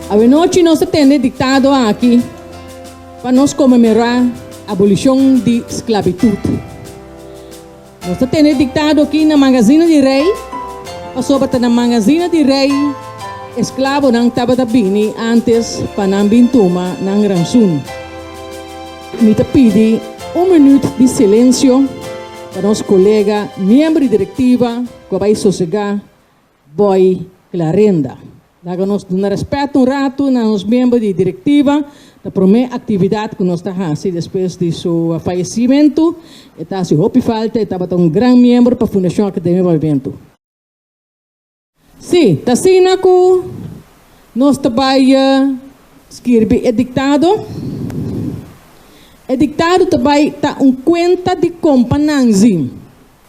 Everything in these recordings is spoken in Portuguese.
A noite nós temos dictado aqui para nós comemorar a abolição de esclavitud. Nós temos dictado aqui na Magazine de Rei, sobre na Magazine de Rei, esclavo não estava bini antes para não bintuma não ransun. Me pedi minuto de silêncio para nosso colega, membro diretiva, que vai sossegar, Boy Clarenda. Dá-nos respeito rato nos membros de diretiva, da primeira atividade que nós estamos fazendo depois de seu falecimento. Está se hopi falta, estava grande membro para a Fundação Academia do Evento. Sim, está sendo que nós trabalhamos escrever edictado. Edictado também está conta de compananzi.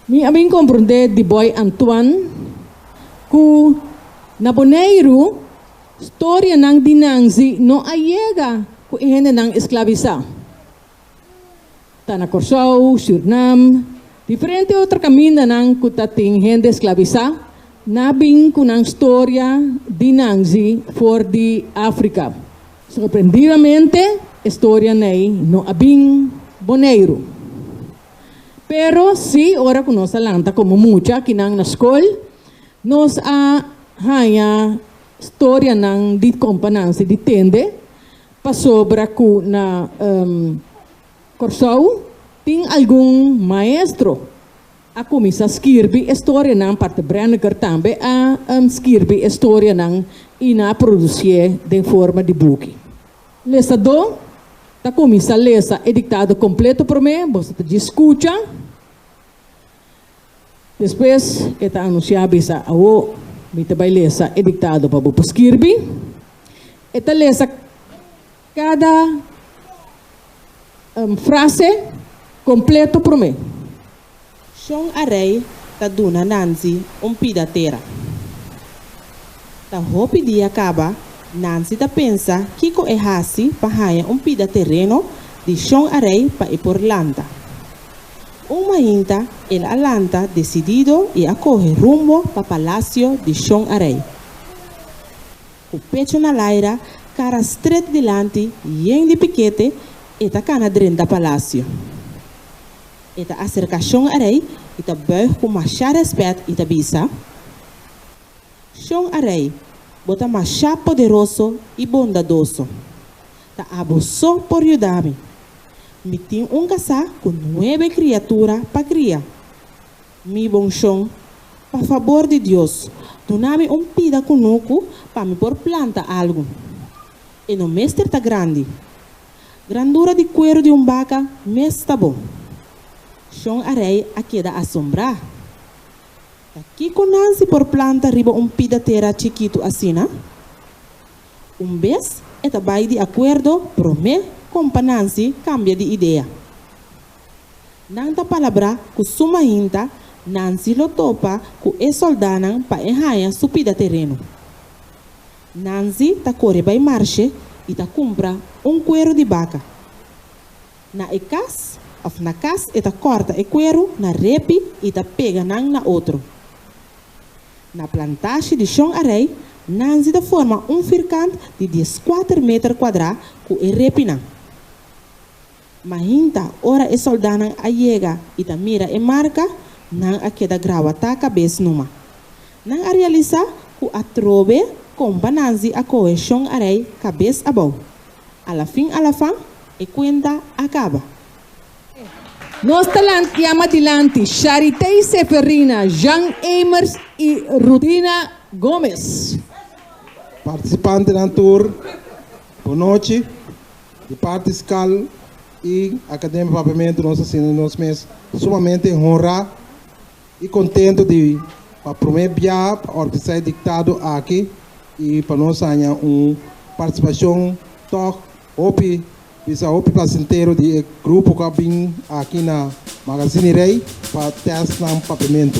Me compreender de Boy Antoine que na Boneiro história ng dinanzi no ayega ku ihene ng esclavisa. Ta na Corsao, Suriname, diferente outra caminho ng kutating hende esclavisa, nabing ku ng história dinanzi for di África. Surpreendidamente, história nei no abing Boneiro. Pero si ora que nos alanta como mucha kinang na school, nos hanya história ng di companansi di tende pa sobra ku na Corsao ting algum maestro ako misa skirbi história ng parte Branniger tambe a skirbi história ng ina produzier de forma de buki. Lesa do ta komisa lesa edictado completo por me, você te escuta. Depois eta anunciava sa awo mita bay lesa edictado pa bupas kirby. Eta lesa cada frase completo por me. Shong array ta duna Nancy pida terra. Ta hopi dia acaba, Nancy ta pensa kiko e hasi pa haya pida terreno di Shong array pa ipurlanta. Hinta, el Alanta decidido y acoge rumbo para Palacio de Shong Array. O pecho na laira, cara straight dilante, yen de piquete, eta cana drenda Palacio. Eta acerca Shong Array, eta buig com machá respeito eta bisa. Shong Array, bota machá poderoso e bondadoso. Ta abusou por ayudarme. Me tinha casar com 9 criaturas para criar. Mi bom chão, por favor de Deus, dá-me pida conosco para me pôr planta algo. E no mês está grande. Grandura de cuero de vaca, mês está bom. Chão areia a queda assombrar. Aqui com Nancy por planta riba pida terra chiquito assim, né? Vez, é também de acordo, promete. Compa Nancy cambia de ideia. Nanta palavra que suma hinta, Nancy lo topa que é soldana para enhaya supida terreno. Nancy ta corre by marche e ta compra cuero de vaca. Na cas e ta corta e cuero na repi e ta pega nang na outro. Na plantagem de Shong Array, Nancy ta forma firkant de 14 metros quadrados com e repi nang. Mahinta, ora e soldana a yega e ta mira e marca, nang a queda grava ta cabeça numa. Nang a realiza ku a trobe compa Nancy a coe Shong Array cabeça abau. Alafim, e cuenta acaba. Nós talent chama dilante Charité Seferina, Jean Emers e Rutina Gomes. Participante da tour, boa noite, de parte fiscal e Academia de Pavimento, nós mesmos sumamente honrados e contentes de para primeiro dia organizar dictado aqui e para nós ganhar uma participação toque opi bisa opi placenteiro de grupo que vem aqui na Magazine Rei para testar pavimento.